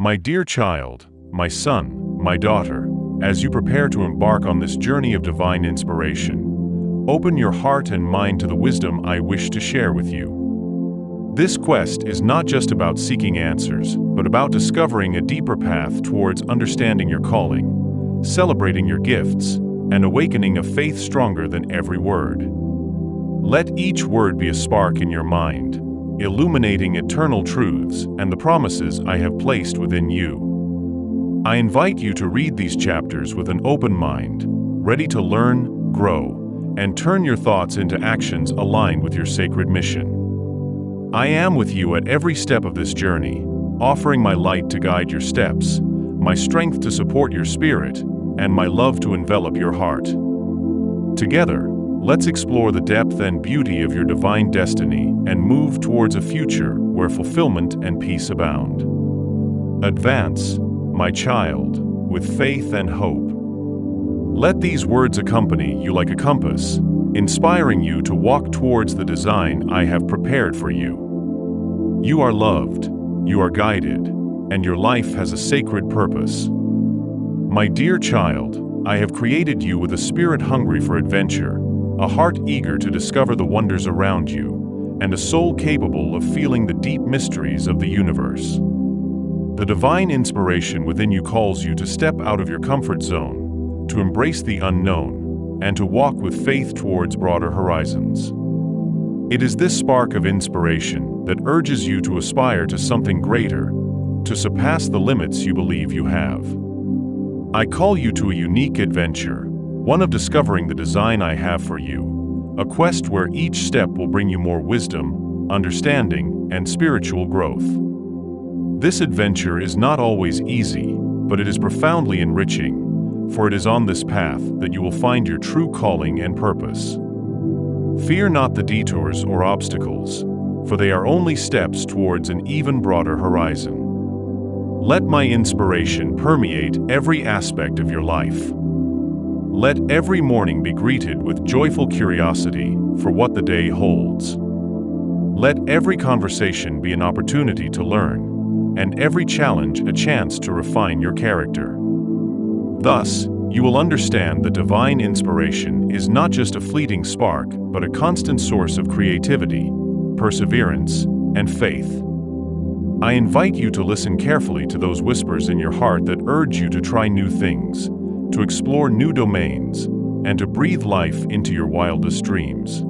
My dear child, my son, my daughter, as you prepare to embark on this journey of divine inspiration, open your heart and mind to the wisdom I wish to share with you. This quest is not just about seeking answers, but about discovering a deeper path towards understanding your calling, celebrating your gifts, and awakening a faith stronger than every word. Let each word be a spark in your mind, illuminating eternal truths and the promises I have placed within you. I invite you to read these chapters with an open mind, ready to learn, grow, and turn your thoughts into actions aligned with your sacred mission. I am with you at every step of this journey, offering my light to guide your steps, my strength to support your spirit, and my love to envelop your heart. Together, let's explore the depth and beauty of your divine destiny and move towards a future where fulfillment and peace abound. Advance, my child, with faith and hope. Let these words accompany you like a compass, inspiring you to walk towards the design I have prepared for you. You are loved, you are guided, and your life has a sacred purpose. My dear child, I have created you with a spirit hungry for adventure, a heart eager to discover the wonders around you, and a soul capable of feeling the deep mysteries of the universe. The divine inspiration within you calls you to step out of your comfort zone, to embrace the unknown, and to walk with faith towards broader horizons. It is this spark of inspiration that urges you to aspire to something greater, to surpass the limits you believe you have. I call you to a unique adventure, one of discovering the design I have for you, a quest where each step will bring you more wisdom, understanding, and spiritual growth. This adventure is not always easy, but it is profoundly enriching, for it is on this path that you will find your true calling and purpose. Fear not the detours or obstacles, for they are only steps towards an even broader horizon. Let my inspiration permeate every aspect of your life. Let every morning be greeted with joyful curiosity for what the day holds. Let every conversation be an opportunity to learn, and every challenge a chance to refine your character. Thus, you will understand that divine inspiration is not just a fleeting spark, but a constant source of creativity, perseverance, and faith. I invite you to listen carefully to those whispers in your heart that urge you to try new things, to explore new domains, and to breathe life into your wildest dreams.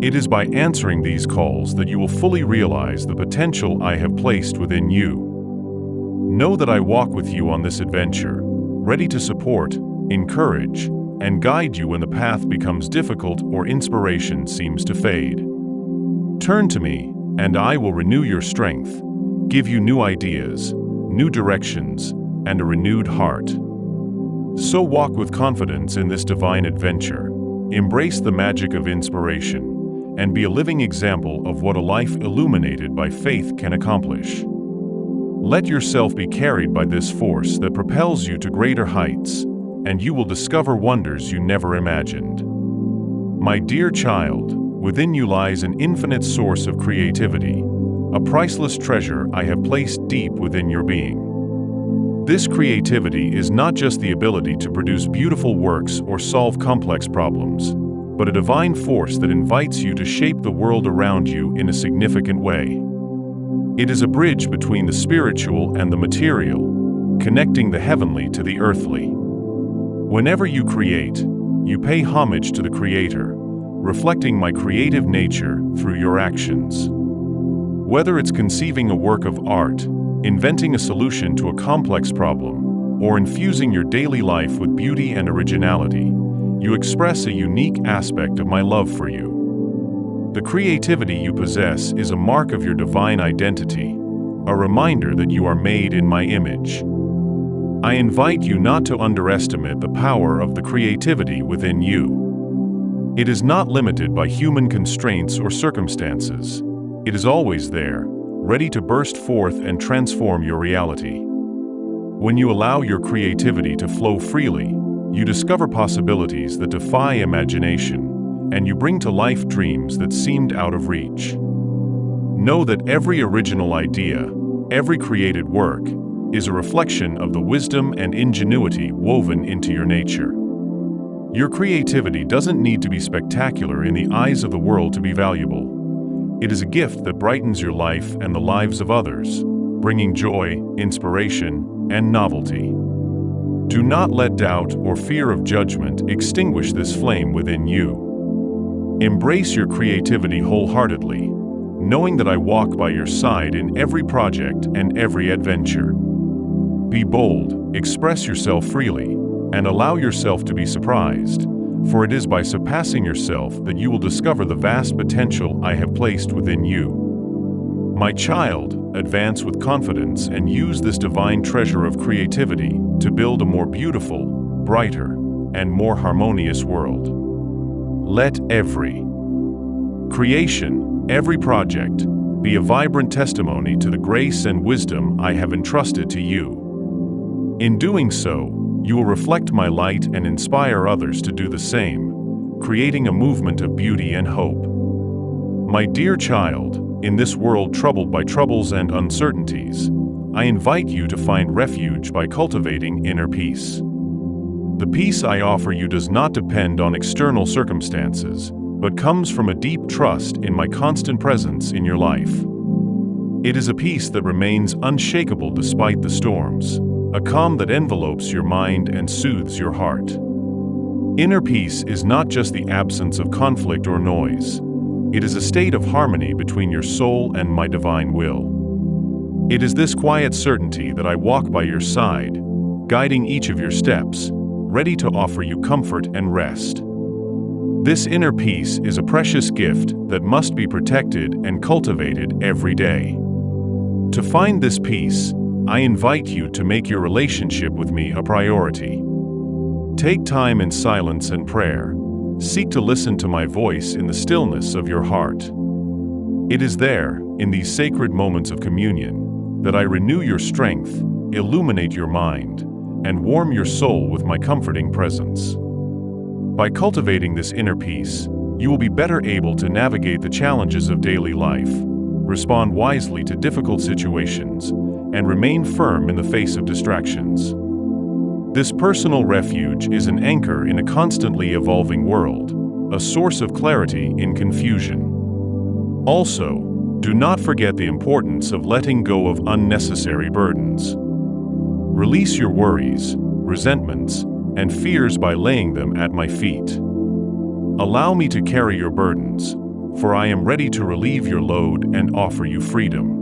It is by answering these calls that you will fully realize the potential I have placed within you. Know that I walk with you on this adventure, ready to support, encourage, and guide you when the path becomes difficult or inspiration seems to fade. Turn to me, and I will renew your strength, give you new ideas, new directions, and a renewed heart. So walk with confidence in this divine adventure, embrace the magic of inspiration, and be a living example of what a life illuminated by faith can accomplish. Let yourself be carried by this force that propels you to greater heights, and you will discover wonders you never imagined. My dear child, within you lies an infinite source of creativity, a priceless treasure I have placed deep within your being. This creativity is not just the ability to produce beautiful works or solve complex problems, but a divine force that invites you to shape the world around you in a significant way. It is a bridge between the spiritual and the material, connecting the heavenly to the earthly. Whenever you create, you pay homage to the Creator, reflecting my creative nature through your actions. Whether it's conceiving a work of art, inventing a solution to a complex problem, or infusing your daily life with beauty and originality, you express a unique aspect of my love for you. The creativity you possess is a mark of your divine identity, a reminder that you are made in my image. I invite you not to underestimate the power of the creativity within you. It is not limited by human constraints or circumstances. It is always there, ready to burst forth and transform your reality. When you allow your creativity to flow freely, you discover possibilities that defy imagination, and you bring to life dreams that seemed out of reach. Know that every original idea, every created work, is a reflection of the wisdom and ingenuity woven into your nature. Your creativity doesn't need to be spectacular in the eyes of the world to be valuable. It is a gift that brightens your life and the lives of others, bringing joy, inspiration, and novelty. Do not let doubt or fear of judgment extinguish this flame within you. Embrace your creativity wholeheartedly, knowing that I walk by your side in every project and every adventure. Be bold, express yourself freely, and allow yourself to be surprised, for it is by surpassing yourself that you will discover the vast potential I have placed within you. My child, advance with confidence and use this divine treasure of creativity to build a more beautiful, brighter, and more harmonious world. Let every creation, every project, be a vibrant testimony to the grace and wisdom I have entrusted to you. In doing so, you will reflect my light and inspire others to do the same, creating a movement of beauty and hope. My dear child, in this world troubled by troubles and uncertainties, I invite you to find refuge by cultivating inner peace. The peace I offer you does not depend on external circumstances, but comes from a deep trust in my constant presence in your life. It is a peace that remains unshakable despite the storms, a calm that envelopes your mind and soothes your heart. Inner peace is not just the absence of conflict or noise. It is a state of harmony between your soul and my divine will. It is this quiet certainty that I walk by your side, guiding each of your steps, ready to offer you comfort and rest. This inner peace is a precious gift that must be protected and cultivated every day. To find this peace, I invite you to make your relationship with me a priority. Take time in silence and prayer. Seek to listen to my voice in the stillness of your heart. It is there, in these sacred moments of communion, that I renew your strength, illuminate your mind, and warm your soul with my comforting presence. By cultivating this inner peace, you will be better able to navigate the challenges of daily life, respond wisely to difficult situations, and remain firm in the face of distractions. This personal refuge is an anchor in a constantly evolving world, a source of clarity in confusion. Also, do not forget the importance of letting go of unnecessary burdens. Release your worries, resentments, and fears by laying them at my feet. Allow me to carry your burdens, for I am ready to relieve your load and offer you freedom.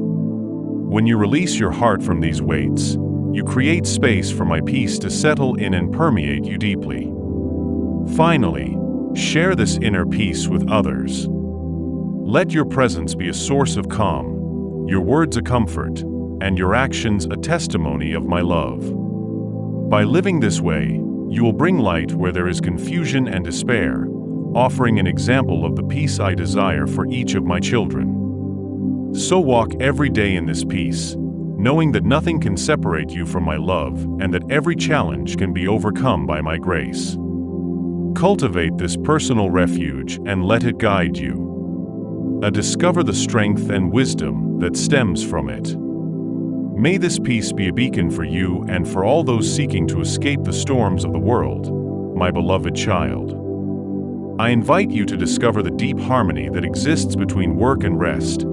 When you release your heart from these weights, you create space for my peace to settle in and permeate you deeply. Finally, share this inner peace with others. Let your presence be a source of calm, your words a comfort, and your actions a testimony of my love. By living this way, you will bring light where there is confusion and despair, offering an example of the peace I desire for each of my children. So walk every day in this peace, knowing that nothing can separate you from my love and that every challenge can be overcome by my grace. Cultivate this personal refuge and let it guide you. Discover the strength and wisdom that stems from it. May this peace be a beacon for you and for all those seeking to escape the storms of the world, my beloved child. I invite you to discover the deep harmony that exists between work and rest.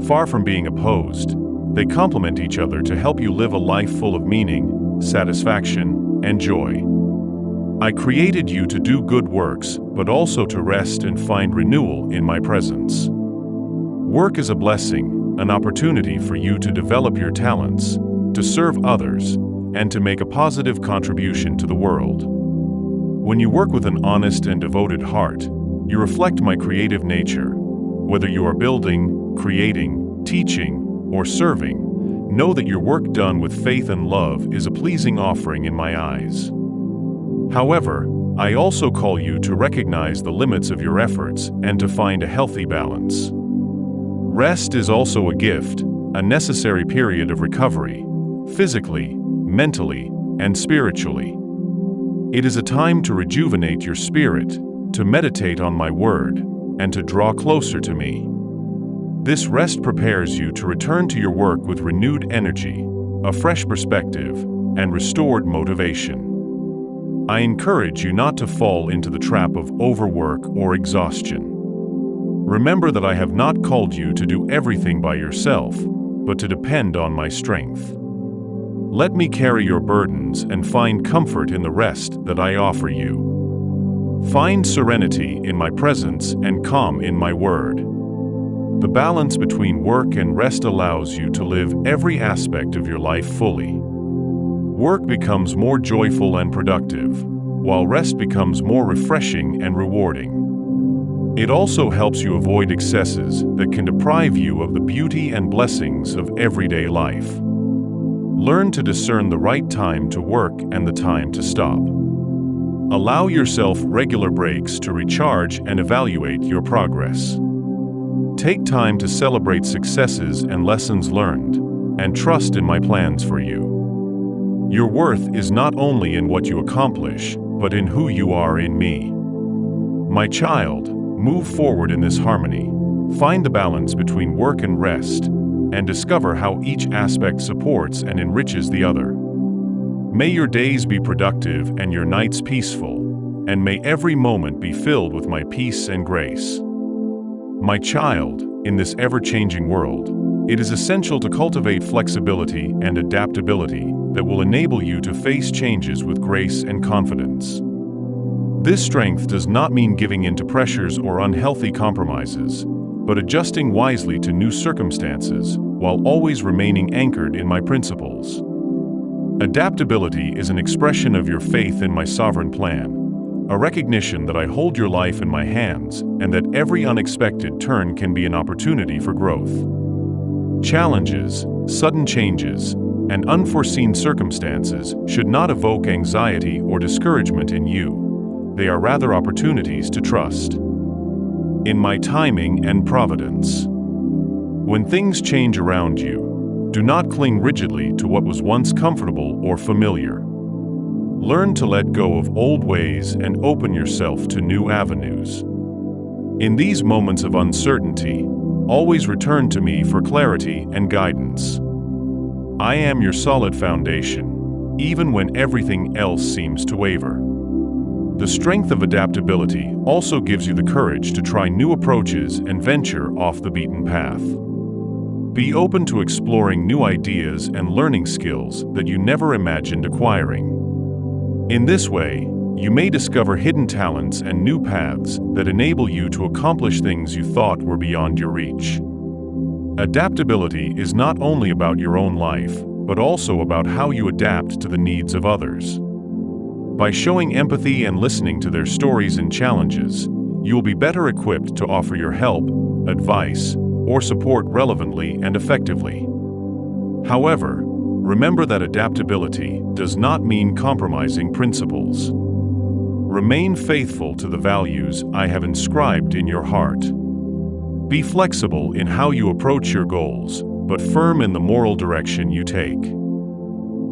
Far from being opposed, they complement each other to help you live a life full of meaning, satisfaction, and joy. I created you to do good works, but also to rest and find renewal in my presence. Work is a blessing, an opportunity for you to develop your talents, to serve others, and to make a positive contribution to the world. When you work with an honest and devoted heart, you reflect my creative nature. Whether you are building, creating, teaching, or serving, know that your work done with faith and love is a pleasing offering in my eyes. However, I also call you to recognize the limits of your efforts and to find a healthy balance. Rest is also a gift, a necessary period of recovery, physically, mentally, and spiritually. It is a time to rejuvenate your spirit, to meditate on my word, and to draw closer to me. This rest prepares you to return to your work with renewed energy, a fresh perspective, and restored motivation. I encourage you not to fall into the trap of overwork or exhaustion. Remember that I have not called you to do everything by yourself, but to depend on my strength. Let me carry your burdens and find comfort in the rest that I offer you. Find serenity in my presence and calm in my word. The balance between work and rest allows you to live every aspect of your life fully. Work becomes more joyful and productive, while rest becomes more refreshing and rewarding. It also helps you avoid excesses that can deprive you of the beauty and blessings of everyday life. Learn to discern the right time to work and the time to stop. Allow yourself regular breaks to recharge and evaluate your progress. Take time to celebrate successes and lessons learned, and trust in my plans for you. Your worth is not only in what you accomplish, but in who you are in me. My child, move forward in this harmony. Find the balance between work and rest, and discover how each aspect supports and enriches the other. May your days be productive and your nights peaceful, and may every moment be filled with my peace and grace. My child, in this ever-changing world, it is essential to cultivate flexibility and adaptability that will enable you to face changes with grace and confidence. This strength does not mean giving in to pressures or unhealthy compromises, but adjusting wisely to new circumstances while always remaining anchored in my principles. Adaptability is an expression of your faith in my sovereign plan, a recognition that I hold your life in my hands and that every unexpected turn can be an opportunity for growth. Challenges, sudden changes, and unforeseen circumstances should not evoke anxiety or discouragement in you. They are rather opportunities to trust in my timing and providence. When things change around you, do not cling rigidly to what was once comfortable or familiar. Learn to let go of old ways and open yourself to new avenues. In these moments of uncertainty, always return to me for clarity and guidance. I am your solid foundation, even when everything else seems to waver. The strength of adaptability also gives you the courage to try new approaches and venture off the beaten path. Be open to exploring new ideas and learning skills that you never imagined acquiring. In this way, you may discover hidden talents and new paths that enable you to accomplish things you thought were beyond your reach. Adaptability is not only about your own life, but also about how you adapt to the needs of others. By showing empathy and listening to their stories and challenges, you will be better equipped to offer your help, advice, or support relevantly and effectively. However, remember that adaptability does not mean compromising principles. Remain faithful to the values I have inscribed in your heart. Be flexible in how you approach your goals, but firm in the moral direction you take.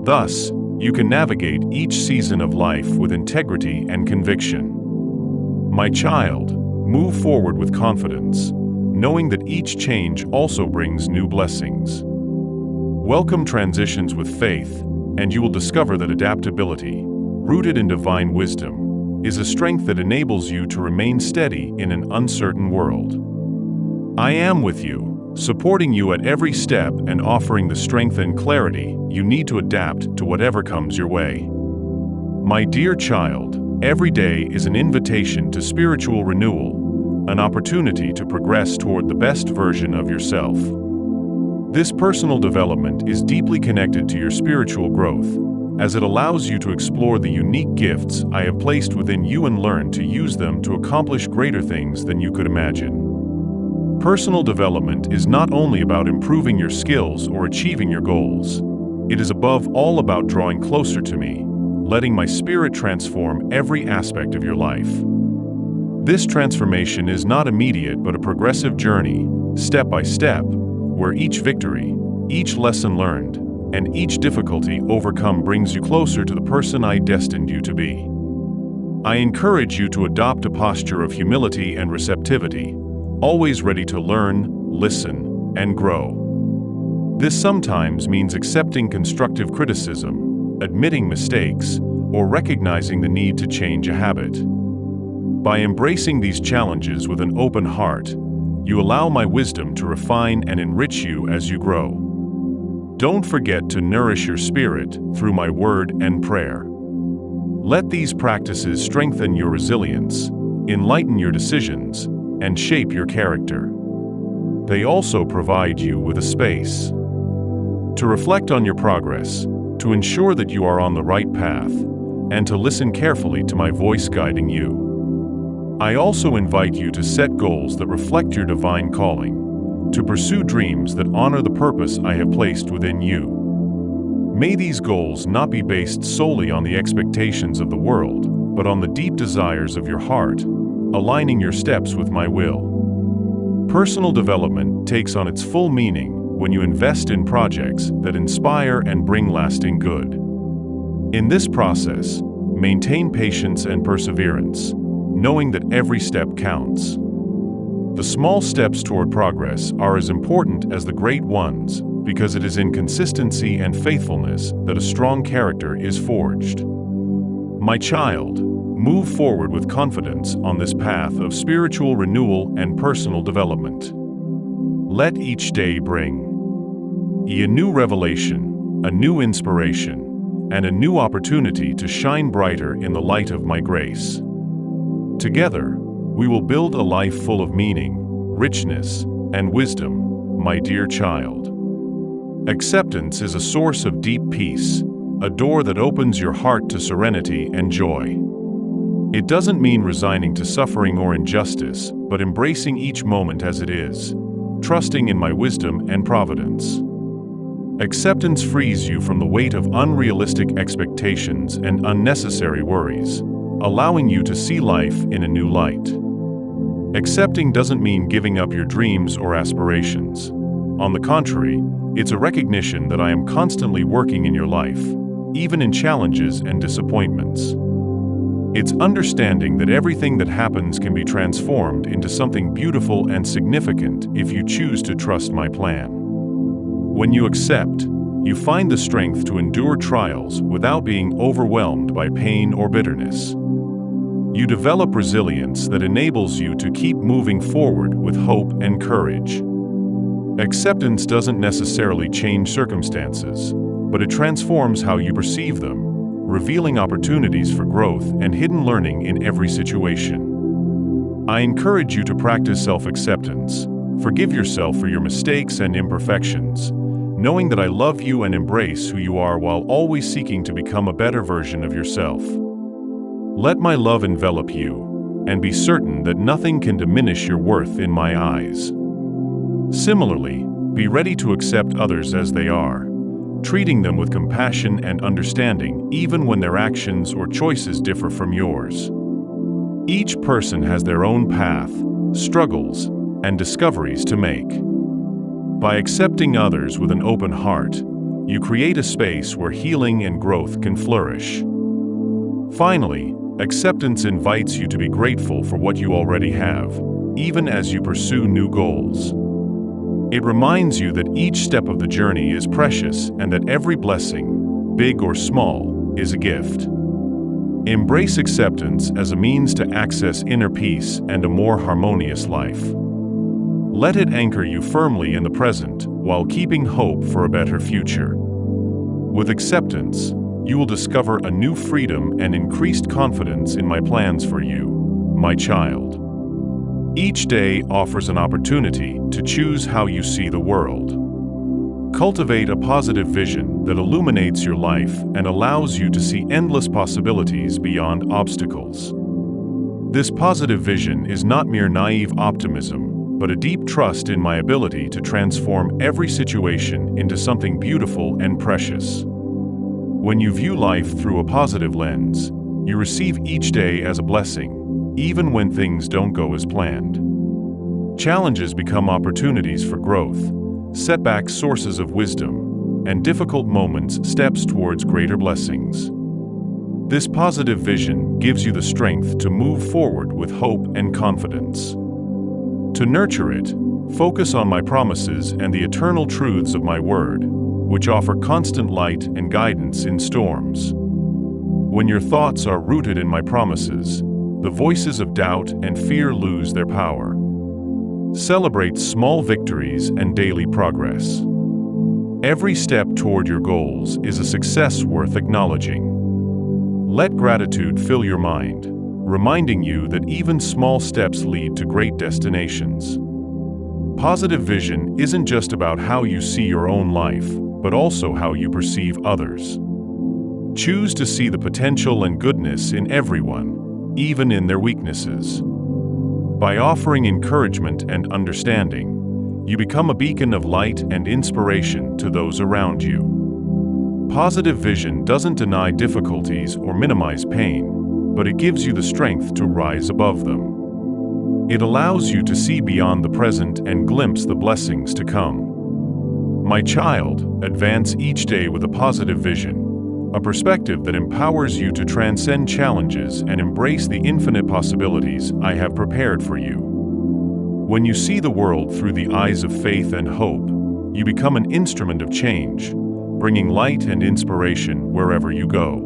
Thus, you can navigate each season of life with integrity and conviction. My child, move forward with confidence, knowing that each change also brings new blessings. Welcome transitions with faith, and you will discover that adaptability, rooted in divine wisdom, is a strength that enables you to remain steady in an uncertain world. I am with you, supporting you at every step and offering the strength and clarity you need to adapt to whatever comes your way. My dear child, every day is an invitation to spiritual renewal, an opportunity to progress toward the best version of yourself. This personal development is deeply connected to your spiritual growth, as it allows you to explore the unique gifts I have placed within you and learn to use them to accomplish greater things than you could imagine. Personal development is not only about improving your skills or achieving your goals. It is above all about drawing closer to me, letting my spirit transform every aspect of your life. This transformation is not immediate but a progressive journey, step by step, where each victory, each lesson learned, and each difficulty overcome brings you closer to the person I destined you to be. I encourage you to adopt a posture of humility and receptivity, always ready to learn, listen, and grow. This sometimes means accepting constructive criticism, admitting mistakes, or recognizing the need to change a habit. By embracing these challenges with an open heart, you allow my wisdom to refine and enrich you as you grow. Don't forget to nourish your spirit through my word and prayer. Let these practices strengthen your resilience, enlighten your decisions, and shape your character. They also provide you with a space to reflect on your progress, to ensure that you are on the right path, and to listen carefully to my voice guiding you. I also invite you to set goals that reflect your divine calling, to pursue dreams that honor the purpose I have placed within you. May these goals not be based solely on the expectations of the world, but on the deep desires of your heart, aligning your steps with my will. Personal development takes on its full meaning when you invest in projects that inspire and bring lasting good. In this process, maintain patience and perseverance, knowing that every step counts. The small steps toward progress are as important as the great ones, because it is in consistency and faithfulness that a strong character is forged. My child, move forward with confidence on this path of spiritual renewal and personal development. Let each day bring a new revelation, a new inspiration, and a new opportunity to shine brighter in the light of my grace. Together, we will build a life full of meaning, richness, and wisdom, my dear child. Acceptance is a source of deep peace, a door that opens your heart to serenity and joy. It doesn't mean resigning to suffering or injustice, but embracing each moment as it is, trusting in my wisdom and providence. Acceptance frees you from the weight of unrealistic expectations and unnecessary worries, allowing you to see life in a new light. Accepting doesn't mean giving up your dreams or aspirations. On the contrary, it's a recognition that I am constantly working in your life, even in challenges and disappointments. It's understanding that everything that happens can be transformed into something beautiful and significant if you choose to trust my plan. When you accept, you find the strength to endure trials without being overwhelmed by pain or bitterness. You develop resilience that enables you to keep moving forward with hope and courage. Acceptance doesn't necessarily change circumstances, but it transforms how you perceive them, revealing opportunities for growth and hidden learning in every situation. I encourage you to practice self-acceptance. Forgive yourself for your mistakes and imperfections, knowing that I love you and embrace who you are while always seeking to become a better version of yourself. Let my love envelop you, and be certain that nothing can diminish your worth in my eyes. Similarly, be ready to accept others as they are, treating them with compassion and understanding even when their actions or choices differ from yours. Each person has their own path, struggles, and discoveries to make. By accepting others with an open heart, you create a space where healing and growth can flourish. Finally, acceptance invites you to be grateful for what you already have, even as you pursue new goals. It reminds you that each step of the journey is precious and that every blessing, big or small, is a gift. Embrace acceptance as a means to access inner peace and a more harmonious life. Let it anchor you firmly in the present while keeping hope for a better future. With acceptance, you will discover a new freedom and increased confidence in my plans for you, my child. Each day offers an opportunity to choose how you see the world. Cultivate a positive vision that illuminates your life and allows you to see endless possibilities beyond obstacles. This positive vision is not mere naive optimism, but a deep trust in my ability to transform every situation into something beautiful and precious. When you view life through a positive lens, you receive each day as a blessing, even when things don't go as planned. Challenges become opportunities for growth, setbacks sources of wisdom, and difficult moments steps towards greater blessings. This positive vision gives you the strength to move forward with hope and confidence. To nurture it, Focus on my promises and the eternal truths of my word, which offer constant light and guidance in storms. When your thoughts are rooted in my promises, the voices of doubt and fear lose their power. Celebrate small victories and daily progress. Every step toward your goals is a success worth acknowledging. Let gratitude fill your mind, reminding you that even small steps lead to great destinations. Positive vision isn't just about how you see your own life, but also how you perceive others. Choose to see the potential and goodness in everyone, even in their weaknesses. By offering encouragement and understanding, you become a beacon of light and inspiration to those around you. Positive vision doesn't deny difficulties or minimize pain, but it gives you the strength to rise above them. It allows you to see beyond the present and glimpse the blessings to come. My child, advance each day with a positive vision, a perspective that empowers you to transcend challenges and embrace the infinite possibilities I have prepared for you. When you see the world through the eyes of faith and hope, you become an instrument of change, bringing light and inspiration wherever you go.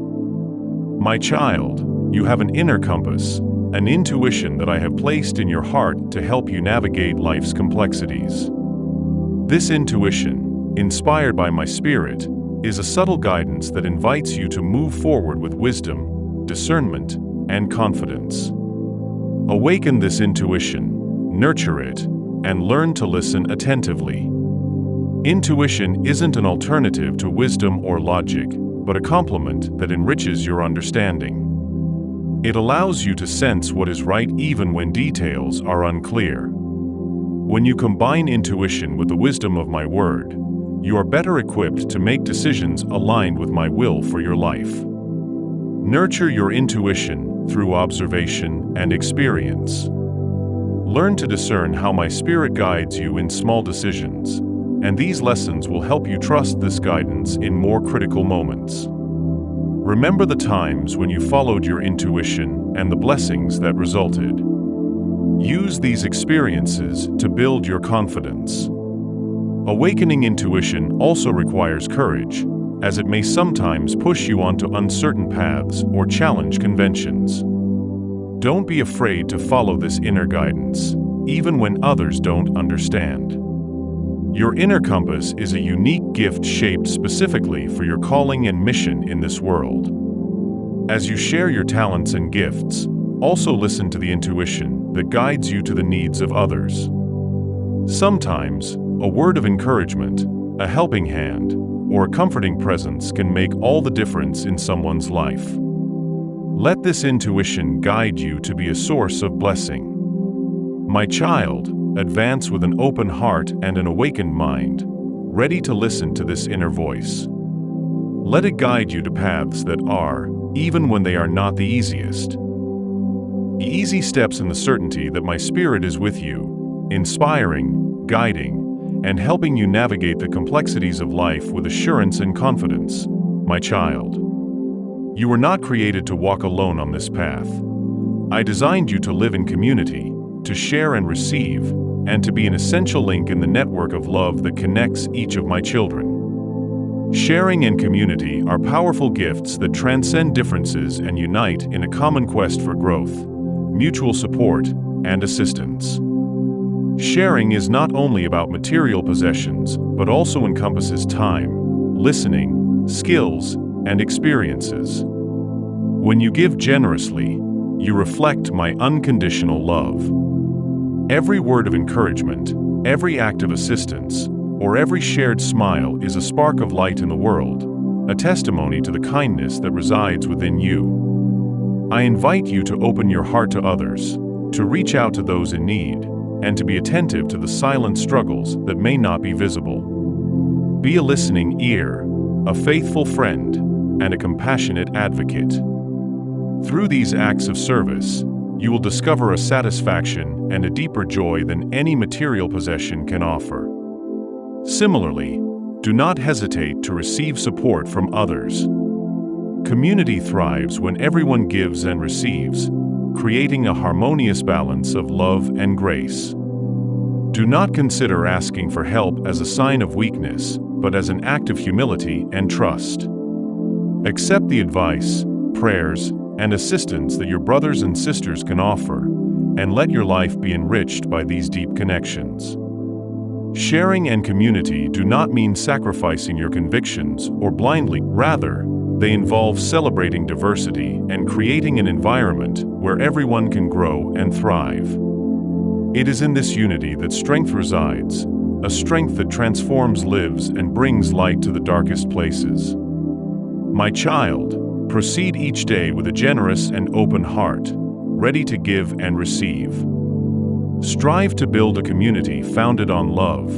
My child, you have an inner compass, an intuition that I have placed in your heart to help you navigate life's complexities. This intuition, inspired by my spirit, is a subtle guidance that invites you to move forward with wisdom, discernment, and confidence. Awaken this intuition, nurture it, and learn to listen attentively. Intuition isn't an alternative to wisdom or logic, but a complement that enriches your understanding. It allows you to sense what is right even when details are unclear. When you combine intuition with the wisdom of my word, you are better equipped to make decisions aligned with my will for your life. Nurture your intuition through observation and experience. Learn to discern how my spirit guides you in small decisions, and these lessons will help you trust this guidance in more critical moments. Remember the times when you followed your intuition and the blessings that resulted. Use these experiences to build your confidence. Awakening intuition also requires courage, as it may sometimes push you onto uncertain paths or challenge conventions. Don't be afraid to follow this inner guidance, even when others don't understand. Your inner compass is a unique gift shaped specifically for your calling and mission in this world. As you share your talents and gifts, also listen to the intuition that guides you to the needs of others. Sometimes, a word of encouragement, a helping hand, or a comforting presence can make all the difference in someone's life. Let this intuition guide you to be a source of blessing. My child, advance with an open heart and an awakened mind, ready to listen to this inner voice. Let it guide you to paths that are, even when they are not the easiest. The easy steps in the certainty that my spirit is with you, inspiring, guiding, and helping you navigate the complexities of life with assurance and confidence, my child. You were not created to walk alone on this path. I designed you to live in community, to share and receive, and to be an essential link in the network of love that connects each of my children. Sharing and community are powerful gifts that transcend differences and unite in a common quest for growth, mutual support, and assistance. Sharing is not only about material possessions, but also encompasses time, listening, skills, and experiences. When you give generously, you reflect my unconditional love. Every word of encouragement, every act of assistance, or every shared smile is a spark of light in the world, a testimony to the kindness that resides within you. I invite you to open your heart to others, to reach out to those in need, and to be attentive to the silent struggles that may not be visible. Be a listening ear, a faithful friend, and a compassionate advocate. Through these acts of service, you will discover a satisfaction and a deeper joy than any material possession can offer. Similarly, do not hesitate to receive support from others. Community thrives when everyone gives and receives, creating a harmonious balance of love and grace. Do not consider asking for help as a sign of weakness, but as an act of humility and trust. Accept the advice, prayers, and assistance that your brothers and sisters can offer, and let your life be enriched by these deep connections. Sharing and community do not mean sacrificing your convictions or blindly. Rather, they involve celebrating diversity and creating an environment where everyone can grow and thrive. It is in this unity that strength resides, a strength that transforms lives and brings light to the darkest places. My child, proceed each day with a generous and open heart, ready to give and receive. Strive to build a community founded on love,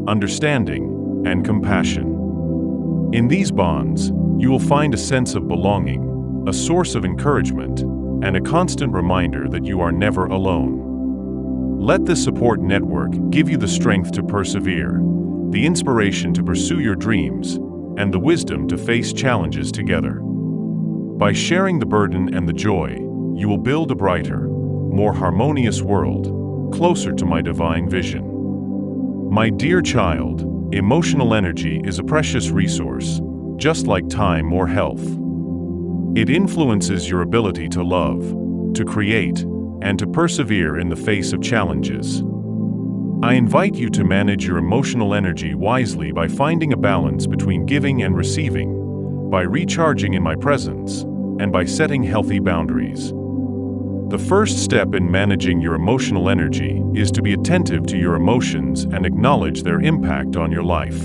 understanding, and compassion. In these bonds, you will find a sense of belonging, a source of encouragement, and a constant reminder that you are never alone. Let this support network give you the strength to persevere, the inspiration to pursue your dreams, and the wisdom to face challenges together. By sharing the burden and the joy, you will build a brighter, more harmonious world, closer to my divine vision. My dear child, emotional energy is a precious resource, just like time or health. It influences your ability to love, to create, and to persevere in the face of challenges. I invite you to manage your emotional energy wisely by finding a balance between giving and receiving, by recharging in my presence, and by setting healthy boundaries. The first step in managing your emotional energy is to be attentive to your emotions and acknowledge their impact on your life.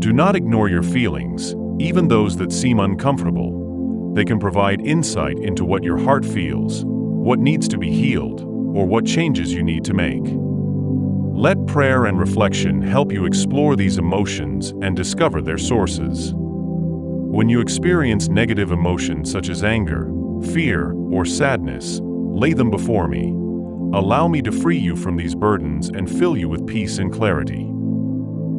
Do not ignore your feelings, even those that seem uncomfortable. They can provide insight into what your heart feels, what needs to be healed, or what changes you need to make. Let prayer and reflection help you explore these emotions and discover their sources. When you experience negative emotions such as anger, fear, or sadness, lay them before me. Allow me to free you from these burdens and fill you with peace and clarity.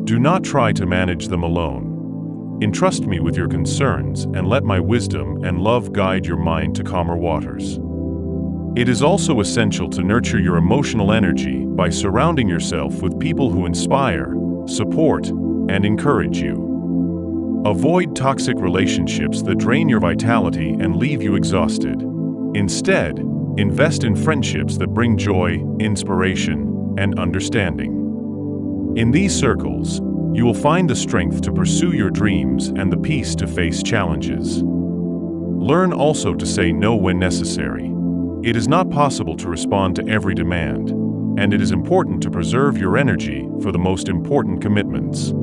Do not try to manage them alone. Entrust me with your concerns and let my wisdom and love guide your mind to calmer waters. It is also essential to nurture your emotional energy by surrounding yourself with people who inspire, support, and encourage you. Avoid toxic relationships that drain your vitality and leave you exhausted. Instead, invest in friendships that bring joy, inspiration, and understanding. In these circles, you will find the strength to pursue your dreams and the peace to face challenges. Learn also to say no when necessary. It is not possible to respond to every demand, and it is important to preserve your energy for the most important commitments.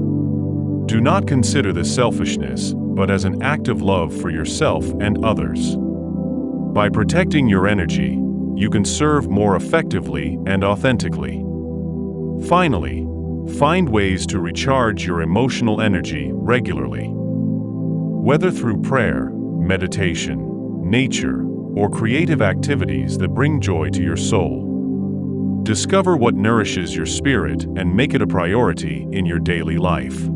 Do not consider this selfishness, but as an act of love for yourself and others. By protecting your energy, you can serve more effectively and authentically. Finally, find ways to recharge your emotional energy regularly. Whether through prayer, meditation, nature, or creative activities that bring joy to your soul. Discover what nourishes your spirit and make it a priority in your daily life.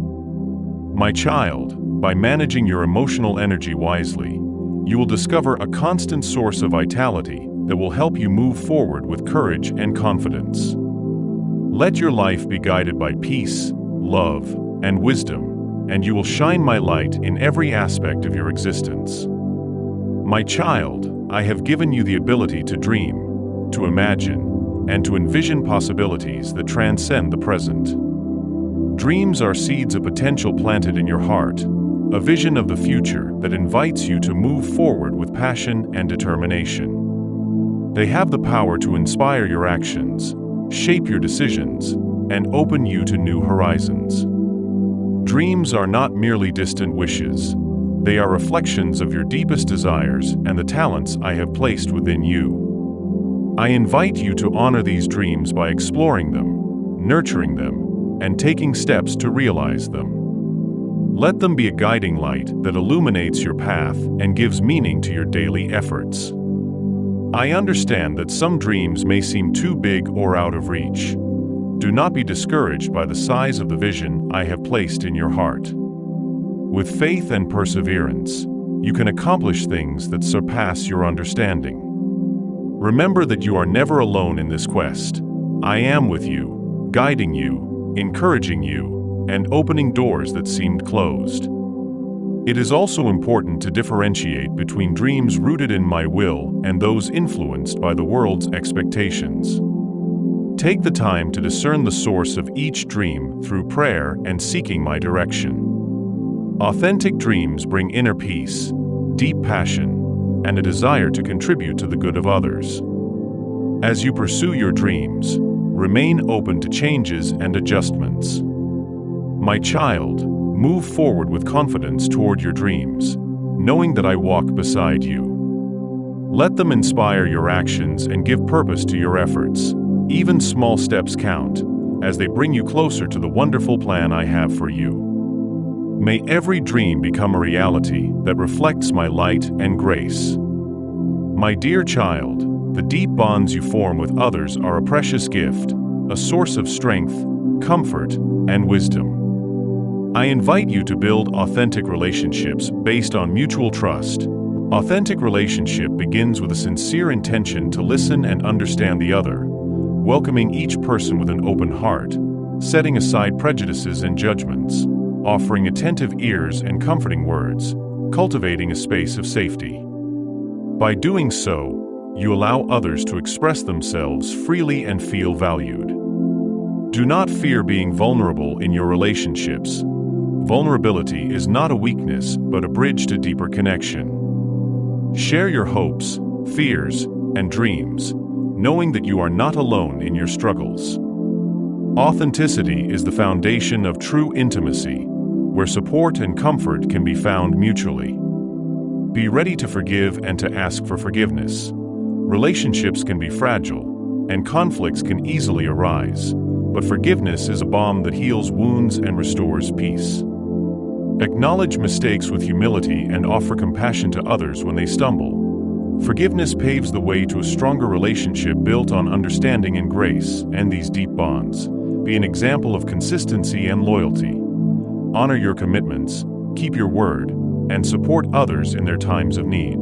My child, by managing your emotional energy wisely, you will discover a constant source of vitality that will help you move forward with courage and confidence. Let your life be guided by peace, love, and wisdom, and you will shine my light in every aspect of your existence. My child, I have given you the ability to dream, to imagine, and to envision possibilities that transcend the present. Dreams are seeds of potential planted in your heart, a vision of the future that invites you to move forward with passion and determination. They have the power to inspire your actions, shape your decisions, and open you to new horizons. Dreams are not merely distant wishes. They are reflections of your deepest desires and the talents I have placed within you. I invite you to honor these dreams by exploring them, nurturing them, and taking steps to realize them. Let them be a guiding light that illuminates your path and gives meaning to your daily efforts. I understand that some dreams may seem too big or out of reach. Do not be discouraged by the size of the vision I have placed in your heart. With faith and perseverance, you can accomplish things that surpass your understanding. Remember that you are never alone in this quest. I am with you, guiding you, encouraging you, and opening doors that seemed closed. It is also important to differentiate between dreams rooted in my will and those influenced by the world's expectations. Take the time to discern the source of each dream through prayer and seeking my direction. Authentic dreams bring inner peace, deep passion, and a desire to contribute to the good of others. As you pursue your dreams, remain open to changes and adjustments. My child, move forward with confidence toward your dreams, knowing that I walk beside you. Let them inspire your actions and give purpose to your efforts. Even small steps count, as they bring you closer to the wonderful plan I have for you. May every dream become a reality that reflects my light and grace. My dear child, the deep bonds you form with others are a precious gift, a source of strength, comfort, and wisdom. I invite you to build authentic relationships based on mutual trust. Authentic relationship begins with a sincere intention to listen and understand the other, welcoming each person with an open heart, setting aside prejudices and judgments, offering attentive ears and comforting words, cultivating a space of safety. By doing so, you allow others to express themselves freely and feel valued. Do not fear being vulnerable in your relationships. Vulnerability is not a weakness, but a bridge to deeper connection. Share your hopes, fears, and dreams, knowing that you are not alone in your struggles. Authenticity is the foundation of true intimacy, where support and comfort can be found mutually. Be ready to forgive and to ask for forgiveness. Relationships can be fragile, and conflicts can easily arise, but forgiveness is a balm that heals wounds and restores peace. Acknowledge mistakes with humility and offer compassion to others when they stumble. Forgiveness paves the way to a stronger relationship built on understanding and grace, and these deep bonds be an example of consistency and loyalty. Honor your commitments, keep your word, and support others in their times of need.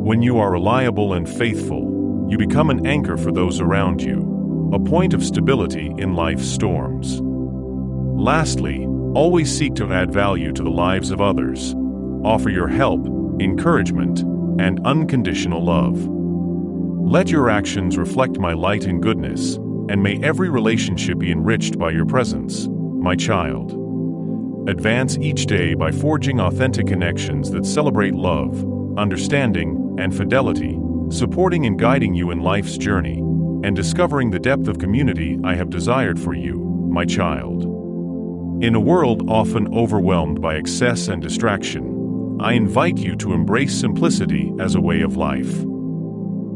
When you are reliable and faithful, you become an anchor for those around you, a point of stability in life's storms. Lastly, always seek to add value to the lives of others. Offer your help, encouragement, and unconditional love. Let your actions reflect my light and goodness, and may every relationship be enriched by your presence, my child. Advance each day by forging authentic connections that celebrate love, understanding, and fidelity, supporting and guiding you in life's journey, and discovering the depth of community I have desired for you, my child. In a world often overwhelmed by excess and distraction, I invite you to embrace simplicity as a way of life.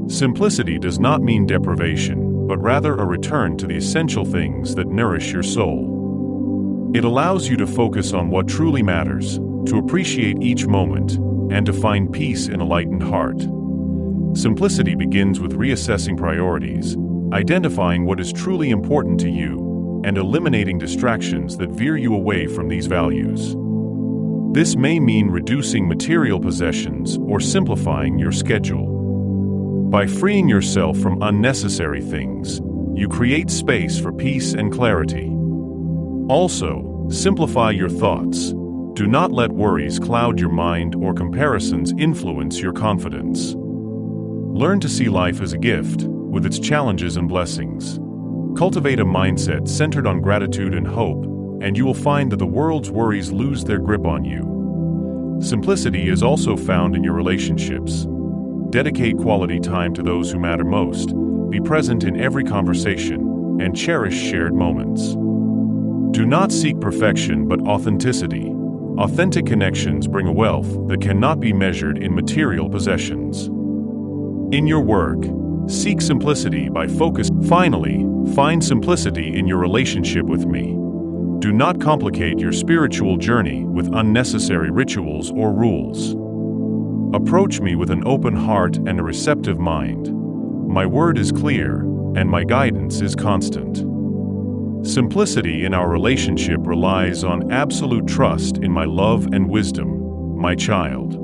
Simplicity does not mean deprivation, but rather a return to the essential things that nourish your soul. It allows you to focus on what truly matters, to appreciate each moment, and to find peace in a lightened heart. Simplicity begins with reassessing priorities, identifying what is truly important to you, and eliminating distractions that veer you away from these values. This may mean reducing material possessions or simplifying your schedule. By freeing yourself from unnecessary things, you create space for peace and clarity. Also, simplify your thoughts. Do not let worries cloud your mind or comparisons influence your confidence. Learn to see life as a gift, with its challenges and blessings. Cultivate a mindset centered on gratitude and hope, and you will find that the world's worries lose their grip on you. Simplicity is also found in your relationships. Dedicate quality time to those who matter most, be present in every conversation, and cherish shared moments. Do not seek perfection but authenticity. Authentic connections bring a wealth that cannot be measured in material possessions. In your work, seek simplicity by focus. Finally, find simplicity in your relationship with me. Do not complicate your spiritual journey with unnecessary rituals or rules. Approach me with an open heart and a receptive mind. My word is clear, and my guidance is constant. Simplicity in our relationship relies on absolute trust in my love and wisdom, my child.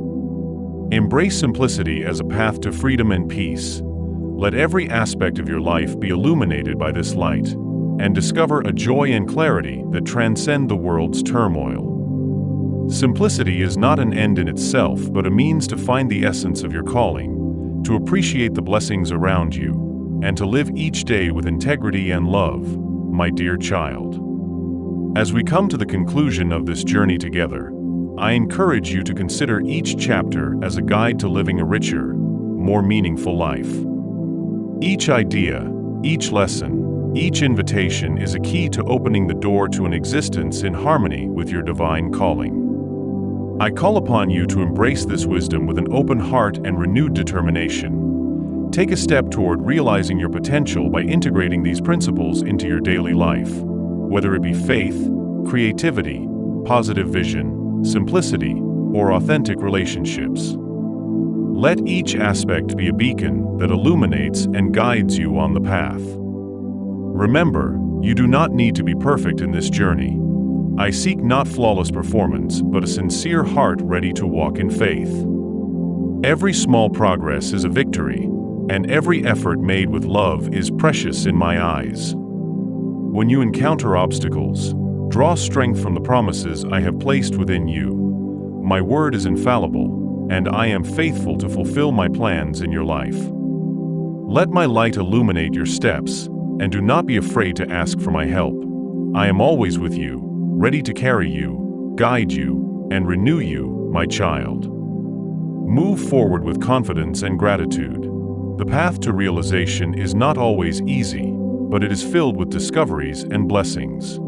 Embrace simplicity as a path to freedom and peace. Let every aspect of your life be illuminated by this light, and discover a joy and clarity that transcend the world's turmoil. Simplicity is not an end in itself, but a means to find the essence of your calling, to appreciate the blessings around you, and to live each day with integrity and love, my dear child. As we come to the conclusion of this journey together, I encourage you to consider each chapter as a guide to living a richer, more meaningful life. Each idea, each lesson, each invitation is a key to opening the door to an existence in harmony with your divine calling. I call upon you to embrace this wisdom with an open heart and renewed determination. Take a step toward realizing your potential by integrating these principles into your daily life, whether it be faith, creativity, positive vision, simplicity, or authentic relationships. Let each aspect be a beacon that illuminates and guides you on the path. Remember, you do not need to be perfect in this journey. I seek not flawless performance, but a sincere heart ready to walk in faith. Every small progress is a victory, and every effort made with love is precious in my eyes. When you encounter obstacles, draw strength from the promises I have placed within you. My word is infallible, and I am faithful to fulfill my plans in your life. Let my light illuminate your steps, and do not be afraid to ask for my help. I am always with you, ready to carry you, guide you, and renew you, my child. Move forward with confidence and gratitude. The path to realization is not always easy, but it is filled with discoveries and blessings.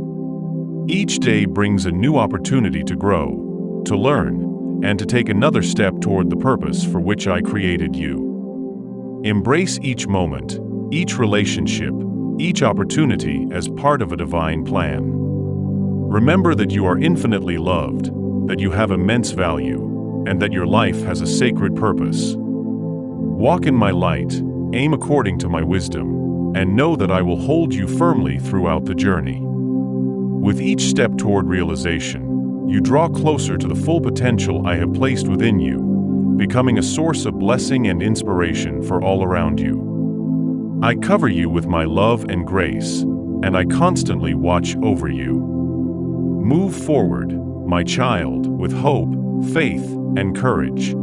Each day brings a new opportunity to grow, to learn, and to take another step toward the purpose for which I created you. Embrace each moment, each relationship, each opportunity as part of a divine plan. Remember that you are infinitely loved, that you have immense value, and that your life has a sacred purpose. Walk in my light, aim according to my wisdom, and know that I will hold you firmly throughout the journey. With each step toward realization, you draw closer to the full potential I have placed within you, becoming a source of blessing and inspiration for all around you. I cover you with my love and grace, and I constantly watch over you. Move forward, my child, with hope, faith, and courage.